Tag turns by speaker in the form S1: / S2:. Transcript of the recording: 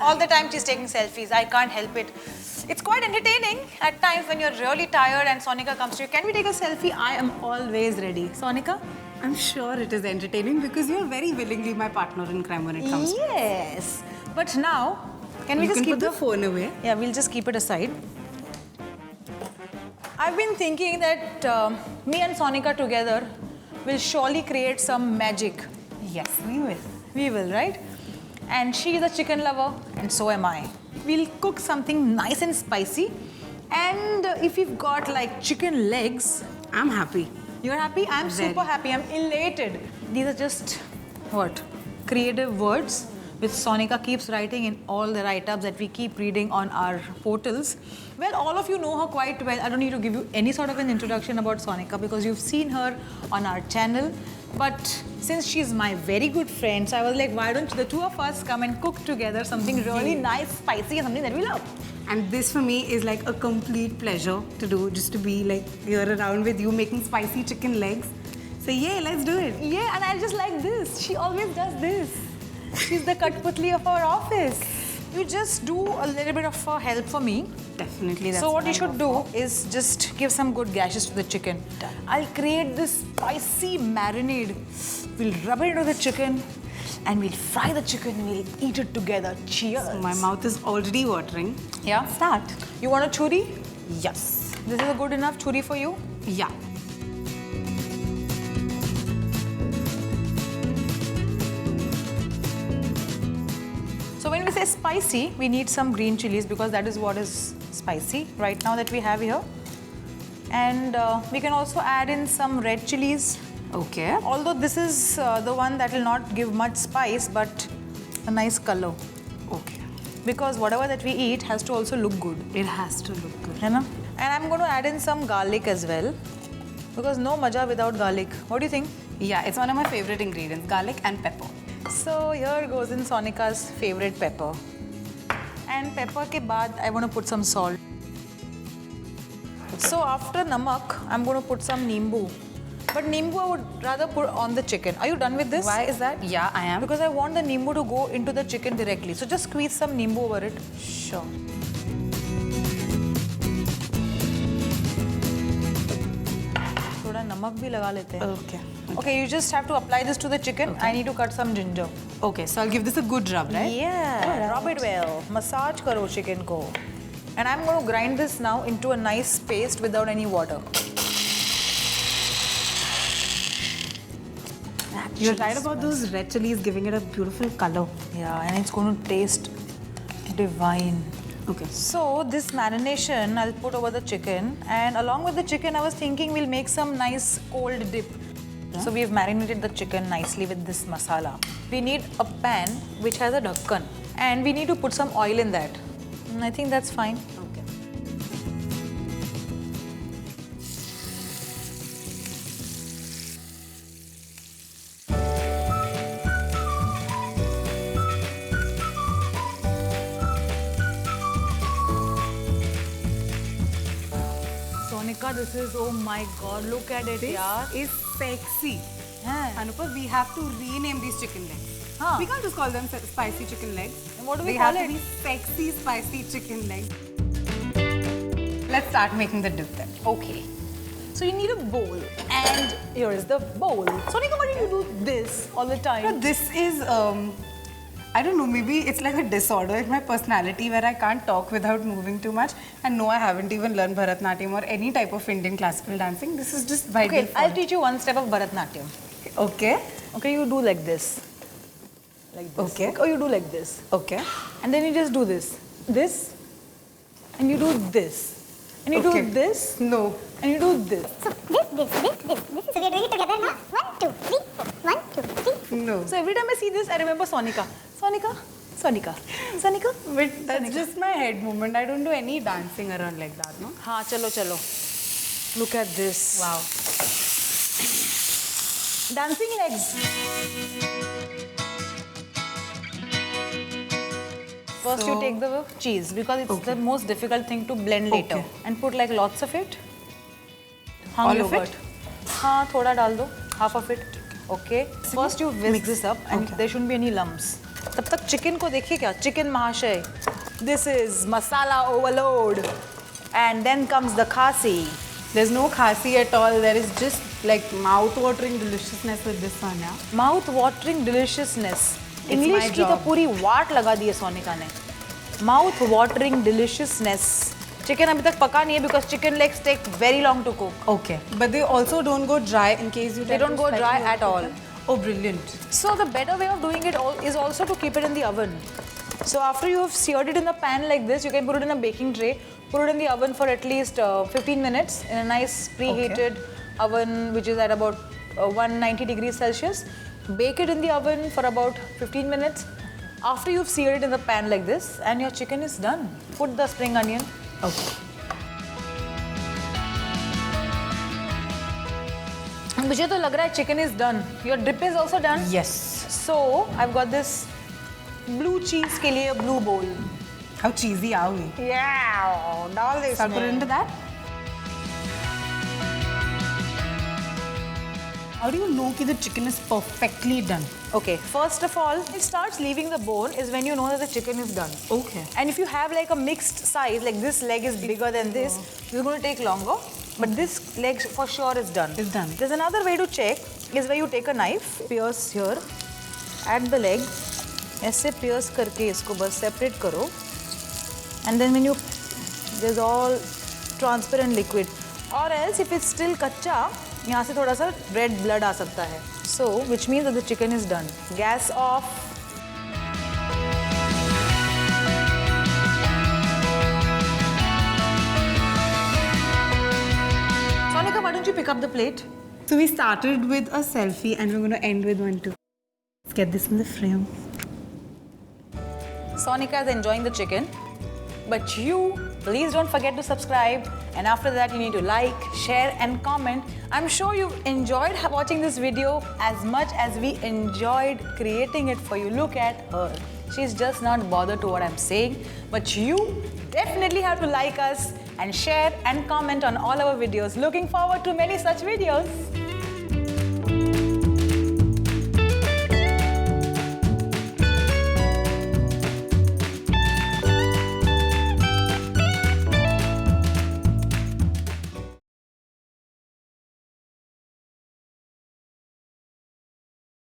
S1: All the time she's taking selfies. I can't help it. It's quite entertaining at times when you're really tired and Sonika comes to you. Can we take a selfie? I am always ready. Sonika?
S2: I'm sure it is entertaining because you're very willingly my partner in crime when it comes to this.
S1: Yes. But now, can we
S2: You
S1: just
S2: can
S1: keep
S2: put the phone away.
S1: Yeah, we'll just keep it aside. I've been thinking that me and Sonika together will surely create some magic.
S2: Yes, we will.
S1: We will, right? And she is a chicken lover, and so am I. We'll cook something nice and spicy. And if you've got like chicken legs,
S2: I'm happy.
S1: you're happy? I'm
S2: Very.
S1: super happy. I'm elated. These are just, what? Creative words which Sonika keeps writing in all the write-ups that we keep reading on our portals. Well, all of you know her quite well. I don't need to give you any sort of an introduction about Sonika because you've seen her on our channel. But since she's my very good friend, so I was like, why don't the two of us come and cook together something really nice, spicy, and something that we love.
S2: And this for me is like a complete pleasure to do, just to be like here around with you making spicy chicken legs. So yeah, let's do it.
S1: Yeah, and I just like this. She always does this. She's the Katputli of our office. You just do a little bit of help for me.
S2: Definitely. That's
S1: So what you
S2: I
S1: should
S2: love.
S1: do is just give some good gashes to the chicken. I'll create this spicy marinade. We'll rub it into the chicken and we'll fry the chicken and we'll eat it together. Cheers.
S2: My mouth is already watering.
S1: Yeah?
S2: Start.
S1: You want a churi?
S2: Yes.
S1: This is a good enough churi for you?
S2: Yeah.
S1: So when we say spicy, we need some green chilies because that is what is spicy right now that we have here. And we can also add in some red chilies.
S2: Okay.
S1: Although this is the one that will not give much spice, but a nice color.
S2: Okay.
S1: Because whatever that we eat has to also look good.
S2: It has to look good.
S1: है ना? And I'm going to add in some garlic as well. Because no maja without garlic. What do you think?
S2: Yeah, it's one of my favorite ingredients, garlic and pepper.
S1: So here goes in Sonika's favorite pepper. And pepper ke baad I want to put some salt. So after namak, I'm going to put some nimbu. But nimbu I would rather put on the chicken. Are you done with this?
S2: Why is that? Yeah, I am.
S1: Because I want the nimbu to go into the chicken directly. So just squeeze some nimbu over it.
S2: Sure.
S1: थोड़ा नमक भी लगा लेते हैं.
S2: Okay.
S1: Okay, you just have to apply this to the chicken. I need to cut some ginger.
S2: Okay, so I'll give this a good rub, right?
S1: Yeah, rub it well. Massage karo chicken ko. And I'm going to grind this now into a nice paste without any water.
S2: You're right about those red chilies giving it a beautiful color.
S1: Yeah, and it's going to taste divine.
S2: Okay.
S1: So this marination I'll put over the chicken, and along with the chicken I was thinking we'll make some nice cold dip. So we've marinated the chicken nicely with this masala. We need a pan which has a dhakkan, and we need to put some oil in that. I think that's fine.
S2: Okay.
S1: Sonika, this is, oh my god, look at it, yaar.
S2: Is sexy.
S1: Yeah.
S2: Anupa, we have to rename these chicken legs.
S1: Huh.
S2: We can't just call them spicy chicken legs.
S1: And what do we
S2: They
S1: call
S2: have
S1: it?
S2: to be sexy, spicy chicken legs. Let's start making the dip then.
S1: Okay. So you need a bowl, and here is the bowl. Sonika, why do you do this all the time?
S2: No, this is, I don't know, maybe it's like a disorder in my personality where I can't talk without moving too much. And no, I haven't even learned Bharatnatyam or any type of Indian classical dancing. This is just by
S1: Okay,
S2: default.
S1: I'll teach you one step of Bharatnatyam.
S2: Okay.
S1: Okay, you do like this. Like this.
S2: Okay.
S1: Or you do like this.
S2: Okay.
S1: And then you just do this. This. And you do this. And you
S2: Okay.
S1: do this.
S2: No.
S1: And you do this.
S3: So this. So we are doing it together now. 1, 2, 3, 4. 1, 2, 3.
S2: No.
S1: So every time I see this, I remember Sonika. Sonika. Sonika. Sonika.
S2: But that's just my head movement. I don't do any dancing around like that, no?
S1: Haan, chalo, chalo. Look at this.
S2: Wow.
S1: Dancing legs. First you
S2: So-
S1: take the cheese because it's
S2: Okay.
S1: the most difficult thing to blend later.
S2: Okay.
S1: And put like lots of it.
S2: All of
S1: yogurt.
S2: it?
S1: हाँ, थोड़ा डाल दो. Half of it. Okay. First you whisk this up and there shouldn't be any lumps. तब तक chicken को देखिए क्या? Chicken महाशय. This is masala overload. And then comes the khasi.
S2: There's no khasi at all. There is just like mouth-watering deliciousness with this one, yeah.
S1: Mouth-watering deliciousness.
S2: my
S1: English की तो
S2: job.
S1: पूरी वाट लगा दी है सोनिका ने. Mouth-watering deliciousness. Chicken अभी तक पका नहीं है because chicken legs take very long to cook.
S2: Okay. But they also don't go dry in case you
S1: They don't go dry at all.
S2: Oh, brilliant.
S1: So the better way of doing it is also to keep it in the oven. So after you have seared it in the pan like this, you can put it in a baking tray, put it in the oven for at least 15 minutes in a nice preheated oven which is at about 190 degrees Celsius. Bake it in the oven for about 15 minutes. After you've seared it in the pan like this and your chicken is done. Put the spring onion.
S2: Okay.
S1: मुझे तो लग रहा है chicken is done. Your dip is also done.
S2: Yes.
S1: So I've got this blue cheese के लिए blue bowl.
S2: How cheesy are we?
S1: Yeah, डाल दे
S2: Shall I put it into that? How do you know that the chicken is perfectly done?
S1: Okay, first of all, it starts leaving the bone is when you know that the chicken is done.
S2: Okay.
S1: And if you have like a mixed size, like this leg is bigger than this, this is going to take longer. But this leg for sure is done.
S2: It's done.
S1: There's another way to check is where you take a knife, pierce here, at the leg, ऐसे pierce करके इसको बस separate करो. And then when you, there's all transparent liquid. Or else if it's still कच्चा, यहाँ से थोड़ा सा red blood आ सकता है. So, which means that the chicken is done. Gas off. Sonika, why don't you pick up the plate?
S2: So we started with a selfie and we're going to end with one too. Let's get this in the frame.
S1: Sonika is enjoying the chicken. But you, please don't forget to subscribe. And after that, you need to like, share and comment. I'm sure you enjoyed watching this video as much as we enjoyed creating it for you. Look at her. She's just not bothered to what I'm saying. But you definitely have to like us and share and comment on all our videos. Looking forward to many such videos.